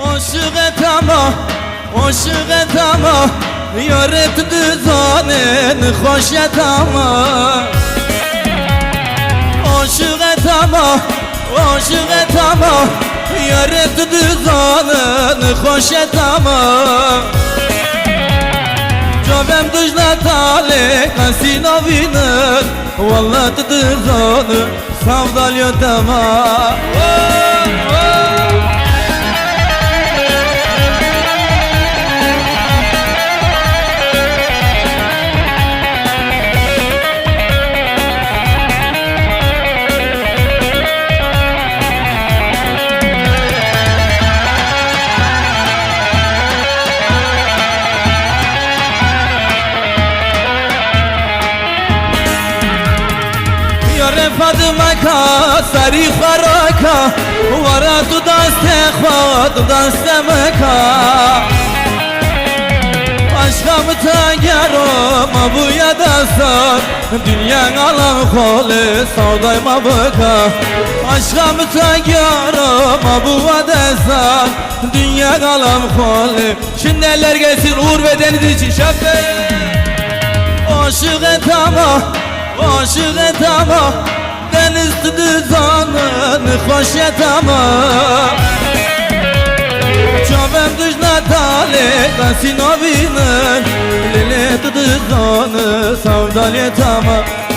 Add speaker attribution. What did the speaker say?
Speaker 1: Aşık etama, aşık etama, yaret düzanen hoş etama. Aşık etama, aşık etama, yaret düzanen hoş etama. Cavem dujla tale kasina vinen, vallahi düzanen savdal yotama. Fatıma ka sari kharaka wara tu daste khwa tu daste meka aşkım tagero mabuya dasar dünya alan khole savday mabaka aşkım tagero mabuya dasar dünya alan khole şimdi eller gelsin uğur ve deniz için şafe aşık etama aşık etama deniz düzanını hoş etama. Çavem dışla tale kasino vinen lele düzanı savdal etama.